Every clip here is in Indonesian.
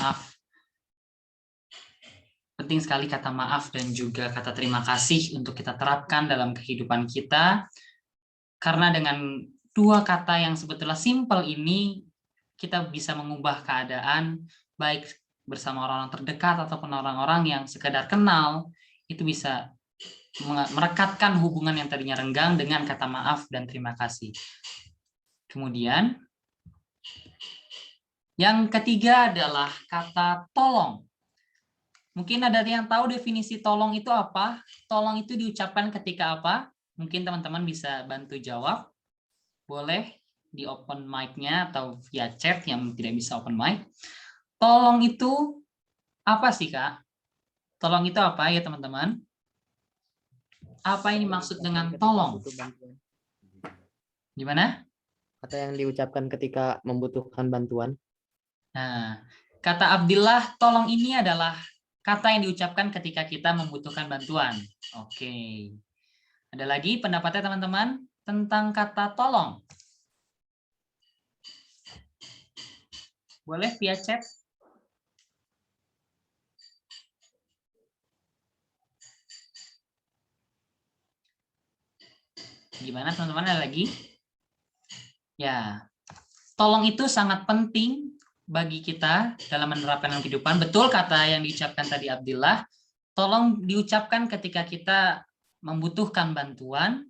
Maaf. Penting sekali kata maaf dan juga kata terima kasih untuk kita terapkan dalam kehidupan kita. Karena dengan dua kata yang sebetulnya simpel ini, kita bisa mengubah keadaan, baik bersama orang-orang terdekat ataupun orang-orang yang sekedar kenal, itu bisa merekatkan hubungan yang tadinya renggang dengan kata maaf dan terima kasih. Kemudian, yang ketiga adalah kata tolong. Mungkin ada yang tahu definisi tolong itu apa? Tolong itu diucapkan ketika apa? Mungkin teman-teman bisa bantu jawab. Boleh di open mic-nya atau via chat yang tidak bisa open mic. Tolong itu apa sih, Kak? Tolong itu apa ya, teman-teman? Apa ini maksud dengan tolong? Gimana? Kata yang diucapkan ketika membutuhkan bantuan. Nah, kata Abdillah, tolong ini adalah kata yang diucapkan ketika kita membutuhkan bantuan. Oke. Ada lagi pendapatnya teman-teman tentang kata tolong? Boleh via chat? Gimana teman-teman, ada lagi? Ya, tolong itu sangat penting bagi kita dalam menerapkan kehidupan. Betul kata yang diucapkan tadi Abdillah, tolong diucapkan ketika kita membutuhkan bantuan,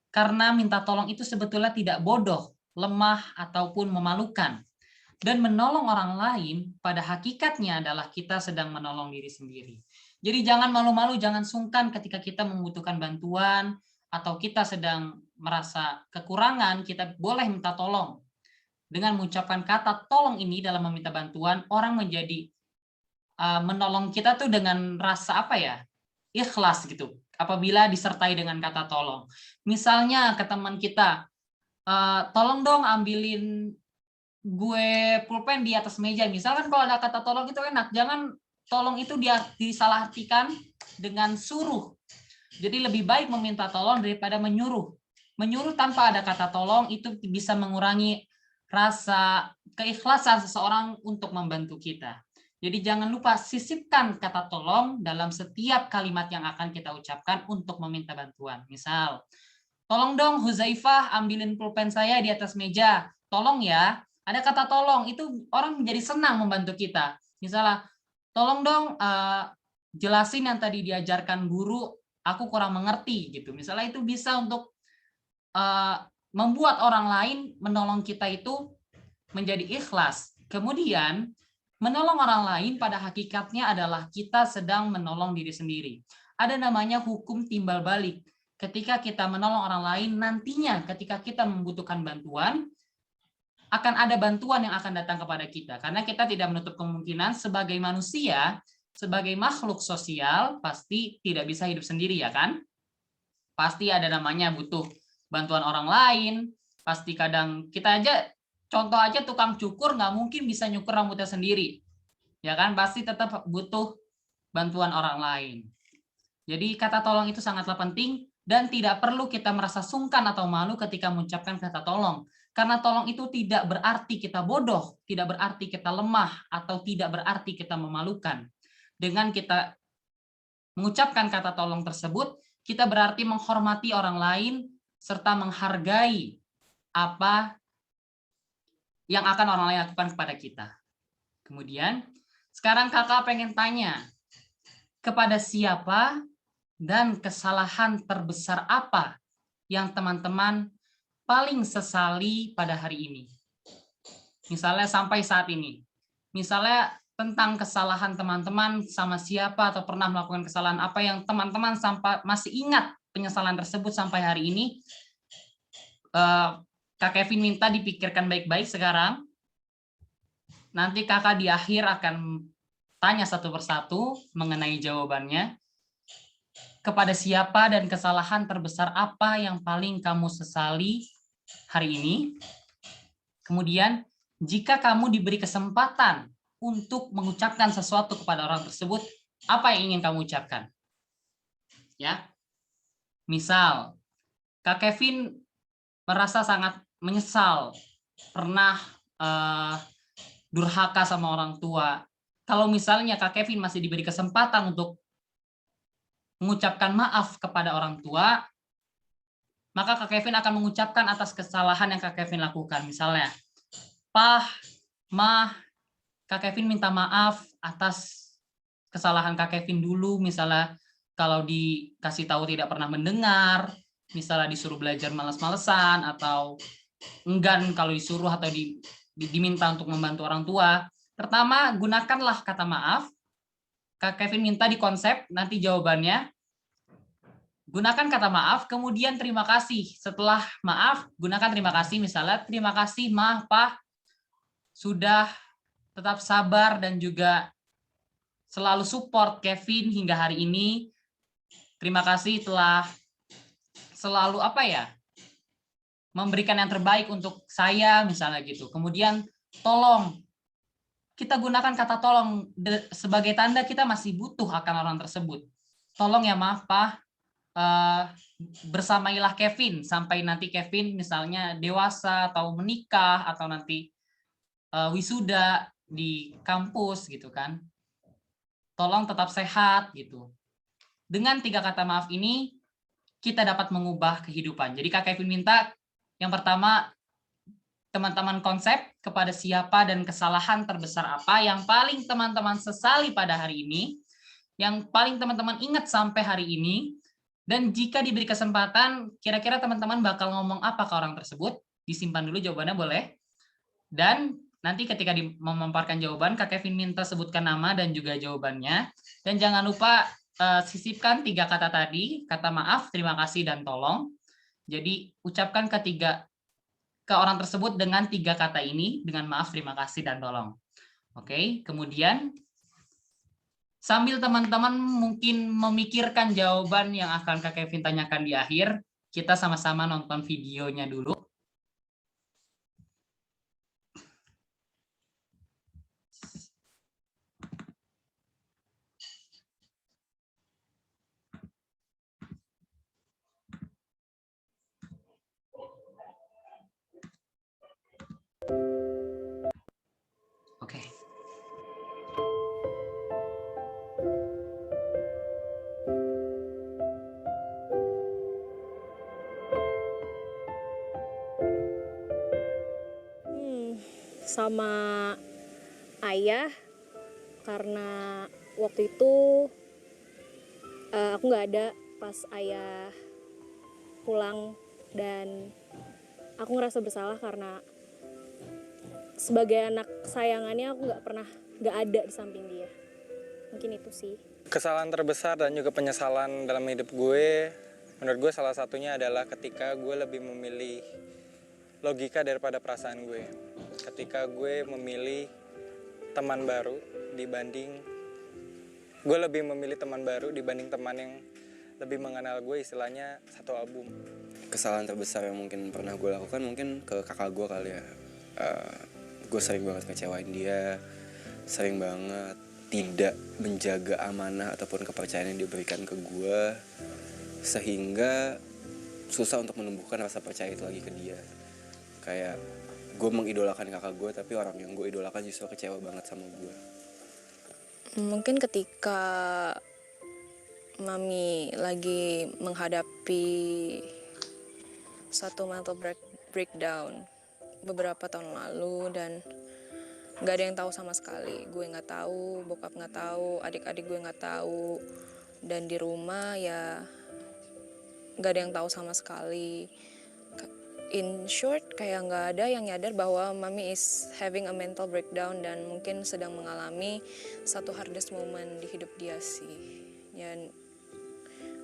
karena minta tolong itu sebetulnya tidak bodoh, lemah, ataupun memalukan. Dan menolong orang lain pada hakikatnya adalah kita sedang menolong diri sendiri. Jadi jangan malu-malu, jangan sungkan ketika kita membutuhkan bantuan, atau kita sedang merasa kekurangan, kita boleh minta tolong. Dengan mengucapkan kata tolong ini dalam meminta bantuan, orang menjadi menolong kita tuh dengan rasa apa ya? Ikhlas gitu. Apabila disertai dengan kata tolong. Misalnya ke teman kita, tolong dong ambilin gue pulpen di atas meja. Misalkan kalau ada kata tolong itu enak. Jangan tolong itu disalahartikan dengan suruh. Jadi lebih baik meminta tolong daripada menyuruh. Menyuruh tanpa ada kata tolong itu bisa mengurangi rasa keikhlasan seseorang untuk membantu kita. Jadi jangan lupa sisipkan kata tolong dalam setiap kalimat yang akan kita ucapkan untuk meminta bantuan. Misal, tolong dong Huzaifah ambilin pulpen saya di atas meja. Tolong ya. Ada kata tolong, itu orang menjadi senang membantu kita. Misalnya, tolong dong jelasin yang tadi diajarkan guru, aku kurang mengerti gitu. Misalnya itu bisa untuk membuat orang lain menolong kita itu menjadi ikhlas. Kemudian, menolong orang lain pada hakikatnya adalah kita sedang menolong diri sendiri. Ada namanya hukum timbal balik. Ketika kita menolong orang lain, nantinya ketika kita membutuhkan bantuan, akan ada bantuan yang akan datang kepada kita. Karena kita tidak menutup kemungkinan sebagai manusia, sebagai makhluk sosial, pasti tidak bisa hidup sendiri, ya kan? Pasti ada namanya butuh bantuan orang lain, pasti kadang kita aja, contoh aja tukang cukur nggak mungkin bisa nyukur rambutnya sendiri, ya kan? Pasti tetap butuh bantuan orang lain. Jadi kata tolong itu sangatlah penting dan tidak perlu kita merasa sungkan atau malu ketika mengucapkan kata tolong. Karena tolong itu tidak berarti kita bodoh, tidak berarti kita lemah, atau tidak berarti kita memalukan. Dengan kita mengucapkan kata tolong tersebut, kita berarti menghormati orang lain serta menghargai apa yang akan orang lain lakukan kepada kita. Kemudian, sekarang kakak pengen tanya, kepada siapa dan kesalahan terbesar apa yang teman-teman paling sesali pada hari ini? Misalnya sampai saat ini. Misalnya tentang kesalahan teman-teman sama siapa atau pernah melakukan kesalahan apa yang teman-teman sampai masih ingat penyesalan tersebut sampai hari ini. Kak Kevin minta dipikirkan baik-baik sekarang. Nanti kakak di akhir akan tanya satu persatu mengenai jawabannya. Kepada siapa dan kesalahan terbesar apa yang paling kamu sesali hari ini? Kemudian, jika kamu diberi kesempatan untuk mengucapkan sesuatu kepada orang tersebut, apa yang ingin kamu ucapkan? Ya, misal Kak Kevin merasa sangat menyesal pernah durhaka sama orang tua. kalau misalnya Kak Kevin masih diberi kesempatan untuk mengucapkan maaf kepada orang tua, maka Kak Kevin akan mengucapkan atas kesalahan yang Kak Kevin lakukan. Misalnya, Pah, Mah, Kak Kevin minta maaf atas kesalahan Kak Kevin dulu, misalnya kalau dikasih tahu tidak pernah mendengar, misalnya disuruh belajar malas-malesan, atau enggan kalau disuruh atau diminta untuk membantu orang tua. Pertama, gunakanlah kata maaf. Kak Kevin minta di konsep, nanti jawabannya. Gunakan kata maaf, kemudian terima kasih. Setelah maaf, gunakan terima kasih. Misalnya, terima kasih, Ma, Pa, sudah tetap sabar dan juga selalu support Kevin hingga hari ini. Terima kasih telah selalu memberikan yang terbaik untuk saya, misalnya gitu. Kemudian tolong, kita gunakan kata tolong sebagai tanda kita masih butuh akan orang tersebut. Tolong ya, maaf Pak, bersamailah Kevin sampai nanti Kevin misalnya dewasa atau menikah atau nanti wisuda di kampus gitu kan. Tolong tetap sehat gitu. Dengan 3 kata maaf ini kita dapat mengubah kehidupan. Jadi Kak Kevin minta yang pertama, teman-teman konsep kepada siapa dan kesalahan terbesar apa yang paling teman-teman sesali pada hari ini, yang paling teman-teman ingat sampai hari ini, dan jika diberi kesempatan, kira-kira teman-teman bakal ngomong apa ke orang tersebut, disimpan dulu jawabannya boleh, dan nanti ketika memaparkan jawaban, Kak Kevin minta sebutkan nama dan juga jawabannya, dan jangan lupa sisipkan 3 kata tadi, kata maaf, terima kasih, dan tolong. Jadi ucapkan ke orang tersebut dengan 3 kata ini, dengan maaf, terima kasih, dan tolong. Oke, kemudian sambil teman-teman mungkin memikirkan jawaban yang akan Kak Kevin tanyakan di akhir, kita sama-sama nonton videonya dulu. Oke. Sama ayah, karena waktu itu aku nggak ada pas ayah pulang, dan aku ngerasa bersalah karena sebagai anak sayangannya aku nggak ada di samping dia. Mungkin itu sih. Kesalahan terbesar dan juga penyesalan dalam hidup gue, menurut gue salah satunya adalah ketika gue lebih memilih logika daripada perasaan gue. Ketika gue memilih teman baru gue lebih memilih teman baru dibanding teman yang lebih mengenal gue, istilahnya satu album. Kesalahan terbesar yang mungkin pernah gue lakukan mungkin ke kakak gue kali ya. Gue sering banget ngecewain dia, sering banget tidak menjaga amanah ataupun kepercayaan yang diberikan ke gue, sehingga susah untuk menumbuhkan rasa percaya itu lagi ke dia. Kayak gue mengidolakan kakak gue, tapi orang yang gue idolakan justru kecewa banget sama gue. Mungkin ketika Mami lagi menghadapi satu mental breakdown beberapa tahun lalu, dan nggak ada yang tahu sama sekali. Gue nggak tahu, bokap nggak tahu, adik-adik gue nggak tahu, dan di rumah ya nggak ada yang tahu sama sekali. In short, kayak nggak ada yang nyadar bahwa Mami is having a mental breakdown dan mungkin sedang mengalami satu hardest moment di hidup dia sih. Ya,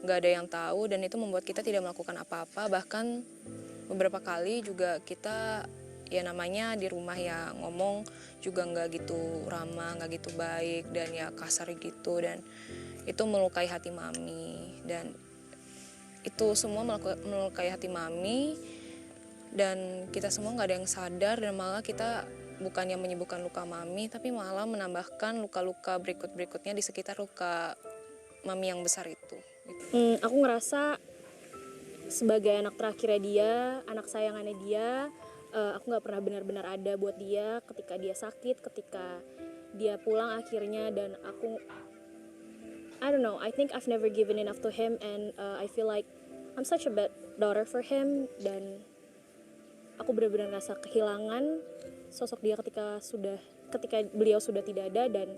nggak ada yang tahu, dan itu membuat kita tidak melakukan apa-apa. Bahkan beberapa kali juga kita, ya namanya di rumah ya, ngomong juga nggak gitu ramah, nggak gitu baik, dan ya kasar gitu, dan itu melukai hati Mami. Dan itu semua melukai hati Mami, dan kita semua nggak ada yang sadar, dan malah kita bukannya menyembuhkan luka Mami, tapi malah menambahkan luka-luka berikut-berikutnya di sekitar luka Mami yang besar itu. Aku ngerasa sebagai anak terakhirnya dia, anak sayangannya dia, aku nggak pernah benar-benar ada buat dia ketika dia sakit, ketika dia pulang akhirnya, dan aku I don't know, I think I've never given enough to him, and I feel like I'm such a bad daughter for him, dan aku benar-benar ngerasa kehilangan sosok dia ketika beliau sudah tidak ada, dan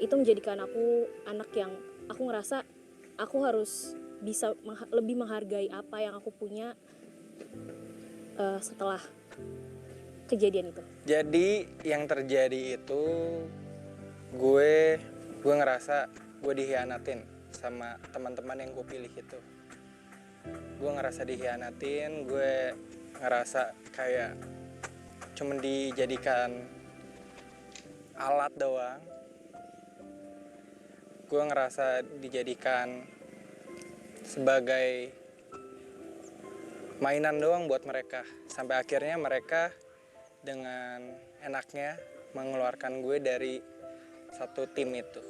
itu menjadikan aku anak yang aku ngerasa aku harus bisa lebih menghargai apa yang aku punya setelah kejadian itu. Jadi yang terjadi itu gue ngerasa gue dikhianatin sama teman-teman yang gue pilih itu. Gue ngerasa dikhianatin, gue ngerasa kayak cuman dijadikan alat doang. Gue ngerasa dijadikan sebagai mainan doang buat mereka. Sampai akhirnya mereka dengan enaknya mengeluarkan gue dari satu tim itu.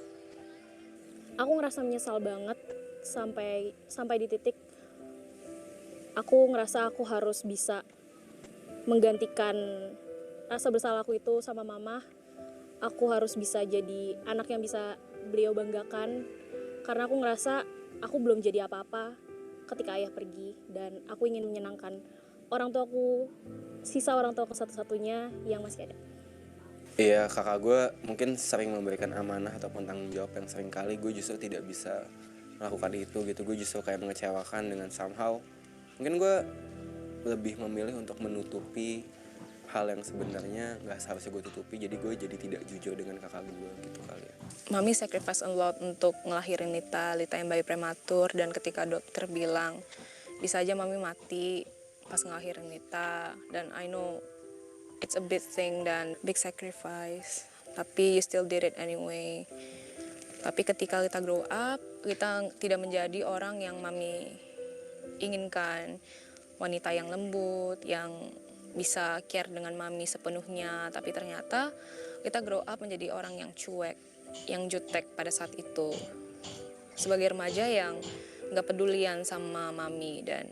Aku ngerasa menyesal banget sampai di titik aku ngerasa aku harus bisa menggantikan rasa bersalahku itu sama mama. Aku harus bisa jadi anak yang bisa beliau banggakan, karena aku ngerasa aku belum jadi apa-apa ketika ayah pergi, dan aku ingin menyenangkan sisa orang tuaku satu-satunya yang masih ada. Iya, kakak gue mungkin sering memberikan amanah ataupun tanggung jawab yang sering kali gue justru tidak bisa melakukan itu gitu. Gue justru kayak mengecewakan dengan somehow. Mungkin gue lebih memilih untuk menutupi hal yang sebenarnya gak seharusnya gue tutupi. Jadi gue jadi tidak jujur dengan kakak gue gitu kali ya. Mami sacrifice a lot untuk ngelahirin Lita yang bayi prematur, dan ketika dokter bilang bisa aja Mami mati pas ngelahirin Lita, dan I know it's a big thing dan big sacrifice, tapi you still did it anyway. Tapi ketika Lita grow up, Lita tidak menjadi orang yang Mami inginkan, wanita yang lembut, yang bisa care dengan Mami sepenuhnya. Tapi ternyata Lita grow up menjadi orang yang cuek, yang jutek pada saat itu, sebagai remaja yang gak pedulian sama Mami. Dan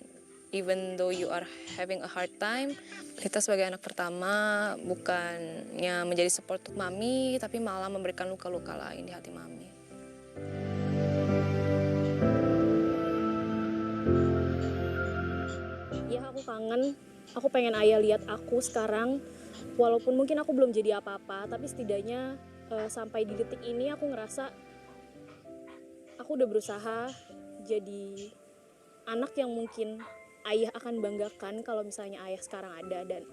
even though you are having a hard time, kita sebagai anak pertama bukannya menjadi support untuk Mami, tapi malah memberikan luka-luka lain di hati Mami. Ya, aku kangen, aku pengen ayah lihat aku sekarang, walaupun mungkin aku belum jadi apa-apa, tapi setidaknya sampai di detik ini aku ngerasa aku udah berusaha jadi anak yang mungkin ayah akan banggakan kalau misalnya ayah sekarang ada, dan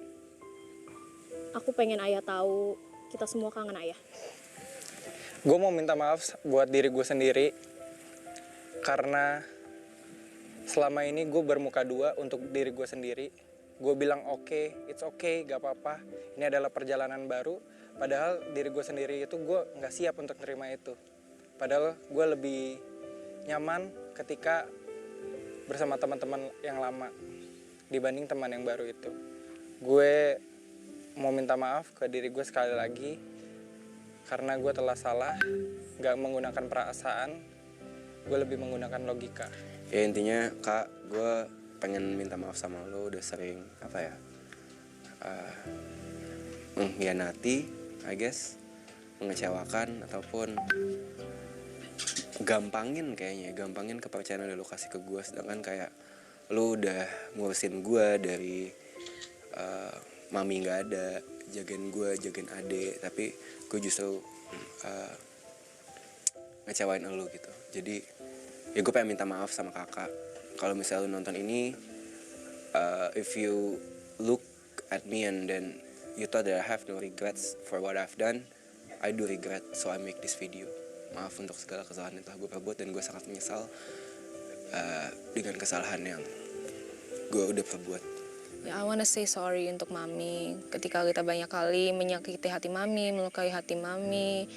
aku pengen ayah tahu kita semua kangen ayah. Gue mau minta maaf buat diri gue sendiri karena selama ini gue bermuka dua untuk diri gue sendiri. Gue bilang oke, it's okay, gak apa-apa. Ini adalah perjalanan baru. Padahal diri gue sendiri itu gue gak siap untuk terima itu. Padahal gue lebih nyaman ketika bersama teman-teman yang lama dibanding teman yang baru itu. Gue mau minta maaf ke diri gue sekali lagi karena gue telah salah, gak menggunakan perasaan, gue lebih menggunakan logika. Ya intinya kak, gue pengen minta maaf sama lo udah sering mengkhianati, I guess, mengecewakan ataupun gampangin kepercayaan yang udah lo kasih ke gue, sedangkan kayak lo udah ngurusin gue dari mami nggak ada, jagain gue, jagain adek, tapi gue justru ngecewain lo gitu. Jadi ya gue pengen minta maaf sama kakak. Kalau misalnya lu nonton ini, if you look at me and then you thought that I have no regrets for what I've done, I do regret, so I make this video. Maaf untuk segala kesalahan yang telah gue perbuat, dan gue sangat menyesal dengan kesalahan yang gue udah perbuat. Ya, I wanna say sorry untuk Mami. Ketika kita banyak kali menyakiti hati Mami, melukai hati Mami,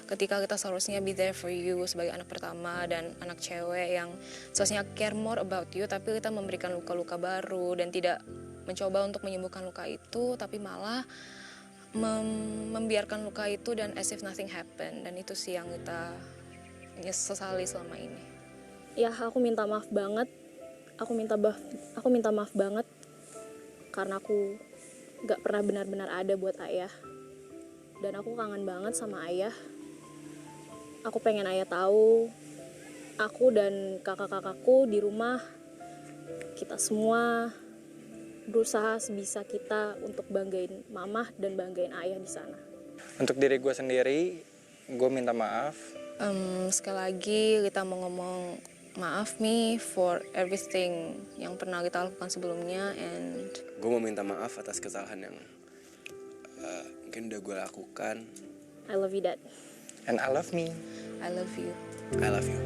ketika kita seharusnya be there for you sebagai anak pertama dan anak cewek yang seharusnya care more about you, tapi kita memberikan luka-luka baru dan tidak mencoba untuk menyembuhkan luka itu, tapi malah membiarkan luka itu dan as if nothing happened. Dan itu sih yang kita sesali selama ini. Ya, aku minta maaf banget. Aku minta maaf banget karena aku gak pernah benar-benar ada buat ayah. dan aku kangen banget sama ayah. Aku pengen ayah tahu aku dan kakak-kakakku di rumah, kita semua berusaha sebisa kita untuk banggain mamah dan banggain ayah di sana. Untuk diri gue sendiri, gue minta maaf. Sekali lagi kita mau ngomong maaf Mi for everything yang pernah kita lakukan sebelumnya, and Gue mau minta maaf atas kesalahan yang mungkin udah gue lakukan. I love you, Dad. And I love me. I love you. I love you.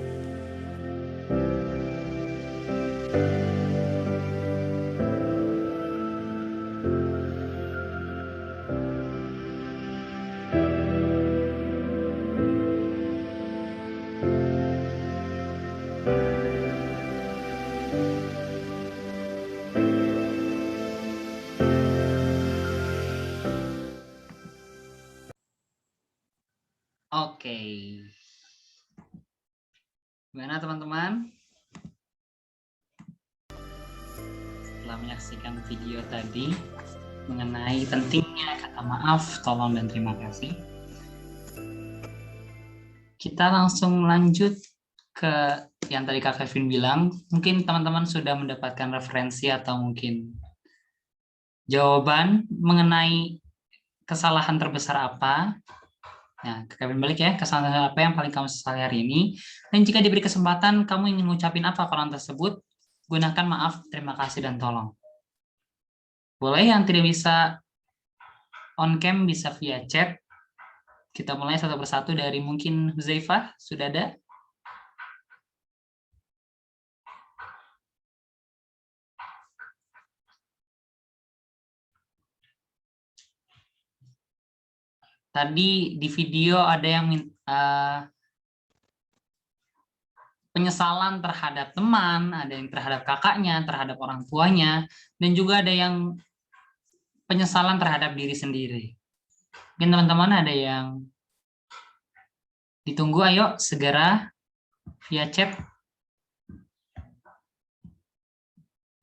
Oke. Gimana teman-teman? Setelah menyaksikan video tadi mengenai pentingnya kata maaf, tolong, dan terima kasih, kita langsung lanjut ke yang tadi Kak Kevin bilang. Mungkin teman-teman sudah mendapatkan referensi atau mungkin jawaban mengenai kesalahan terbesar apa. Nah, Kevin balik ya, kesalahan apa yang paling kamu sesali hari ini? Dan jika diberi kesempatan, kamu ingin mengucapin apa ke orang tersebut? Gunakan maaf, terima kasih, dan tolong. Boleh yang tidak bisa on cam, bisa via chat. Kita mulai satu persatu dari mungkin Huzaifah, sudah ada? Tadi di video ada yang penyesalan terhadap teman, ada yang terhadap kakaknya, terhadap orang tuanya, dan juga ada yang penyesalan terhadap diri sendiri. Mungkin teman-teman ada yang ditunggu, ayo segera via chat.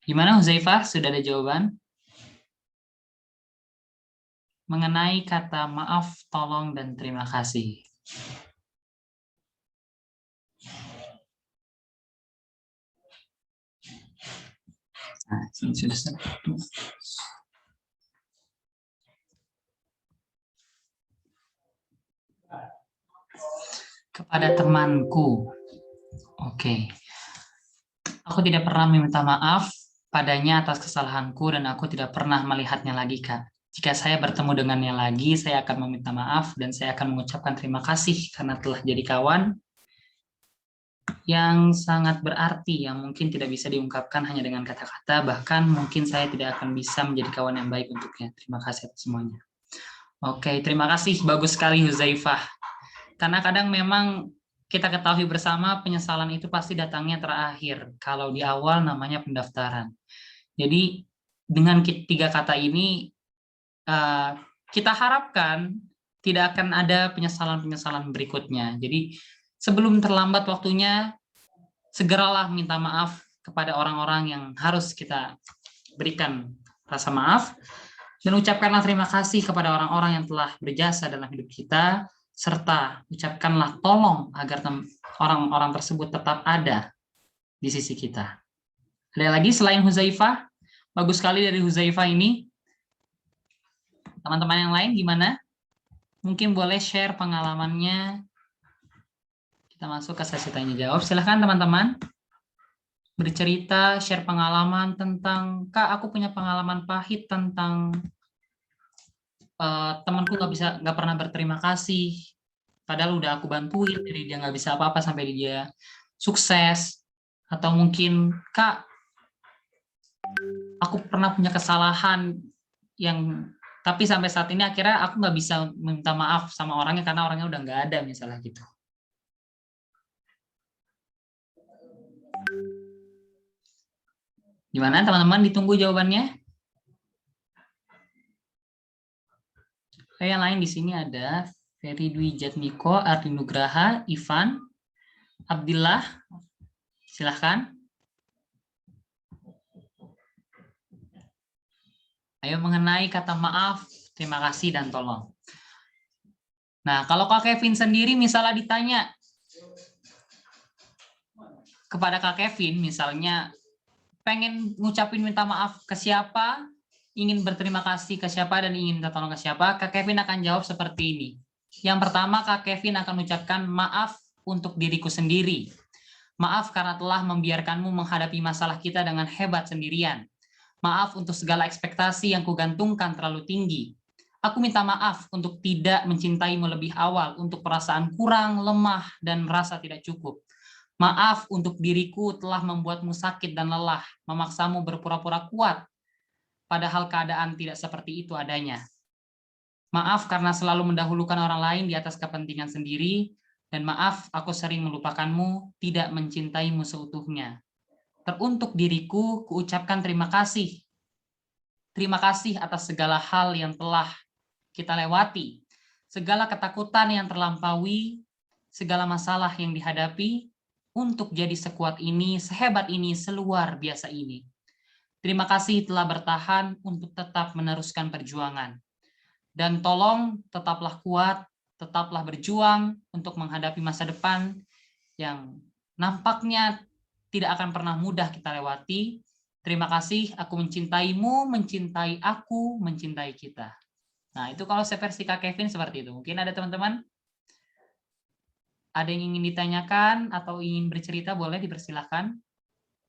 Gimana Huzaifah, sudah ada jawaban? Mengenai kata maaf, tolong, dan terima kasih. Nah, ini sudah satu. Kepada temanku. Oke. Aku tidak pernah meminta maaf padanya atas kesalahanku dan aku tidak pernah melihatnya lagi, Kak. Jika saya bertemu dengannya lagi, saya akan meminta maaf dan saya akan mengucapkan terima kasih karena telah jadi kawan yang sangat berarti, yang mungkin tidak bisa diungkapkan hanya dengan kata-kata, bahkan mungkin saya tidak akan bisa menjadi kawan yang baik untuknya. Terima kasih atas semuanya. Oke, terima kasih. Bagus sekali Huzaifah. Karena kadang memang kita ketahui bersama penyesalan itu pasti datangnya terakhir. Kalau di awal namanya pendaftaran. Jadi dengan tiga kata ini kita harapkan tidak akan ada penyesalan-penyesalan berikutnya. Jadi sebelum terlambat waktunya, segeralah minta maaf kepada orang-orang yang harus kita berikan rasa maaf, dan ucapkanlah terima kasih kepada orang-orang yang telah berjasa dalam hidup kita, serta ucapkanlah tolong agar orang-orang tersebut tetap ada di sisi kita. Ada lagi selain Huzaifah? Bagus sekali dari Huzaifah ini. Teman-teman yang lain gimana? Mungkin boleh share pengalamannya. Kita masuk ke sesi tanya jawab. Silahkan teman-teman bercerita, share pengalaman tentang, Kak, aku punya pengalaman pahit tentang temanku nggak pernah berterima kasih. Padahal udah aku bantuin, jadi dia nggak bisa apa-apa sampai dia sukses. Atau mungkin, Kak, aku pernah punya kesalahan yang tapi sampai saat ini akhirnya aku nggak bisa minta maaf sama orangnya karena orangnya udah nggak ada, misalnya gitu. Gimana teman-teman, ditunggu jawabannya? Yang lain di sini ada Ferry Dwi Jatmiko, Ardi Nugraha, Ivan, Abdillah, silahkan. Ayo mengenai kata maaf, terima kasih, dan tolong. Nah, kalau Kak Kevin sendiri misalnya ditanya kepada Kak Kevin, misalnya pengen ngucapin minta maaf ke siapa, ingin berterima kasih ke siapa, dan ingin minta tolong ke siapa, Kak Kevin akan jawab seperti ini. Yang pertama, Kak Kevin akan mengucapkan maaf untuk diriku sendiri. Maaf karena telah membiarkanmu menghadapi masalah kita dengan hebat sendirian. Maaf untuk segala ekspektasi yang kugantungkan terlalu tinggi. Aku minta maaf untuk tidak mencintaimu lebih awal, untuk perasaan kurang, lemah, dan merasa tidak cukup. Maaf untuk diriku telah membuatmu sakit dan lelah, memaksamu berpura-pura kuat, padahal keadaan tidak seperti itu adanya. Maaf karena selalu mendahulukan orang lain di atas kepentingan sendiri, dan maaf aku sering melupakanmu, tidak mencintaimu seutuhnya. Teruntuk diriku, kuucapkan terima kasih. Terima kasih atas segala hal yang telah kita lewati, segala ketakutan yang terlampaui, segala masalah yang dihadapi, untuk jadi sekuat ini, sehebat ini, seluar biasa ini. Terima kasih telah bertahan untuk tetap meneruskan perjuangan. Dan tolong tetaplah kuat, tetaplah berjuang untuk menghadapi masa depan yang nampaknya tidak akan pernah mudah kita lewati. Terima kasih, aku mencintaimu, mencintai aku, mencintai kita. Nah, itu kalau versi Kak Kevin seperti itu. Mungkin ada teman-teman ada yang ingin ditanyakan atau ingin bercerita, boleh dipersilahkan.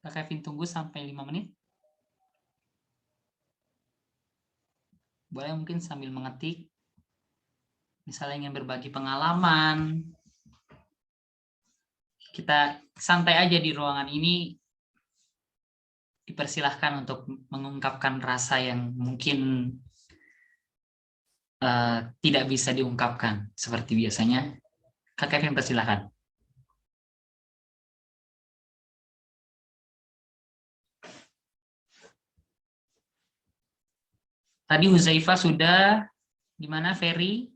Kak Kevin tunggu sampai 5 menit. Boleh mungkin sambil mengetik. Misalnya ingin berbagi pengalaman. Kita santai aja di ruangan ini. Dipersilahkan untuk mengungkapkan rasa yang mungkin tidak bisa diungkapkan seperti biasanya. Kak Kevin, persilahkan. Tadi Huzaifa sudah, gimana Ferry?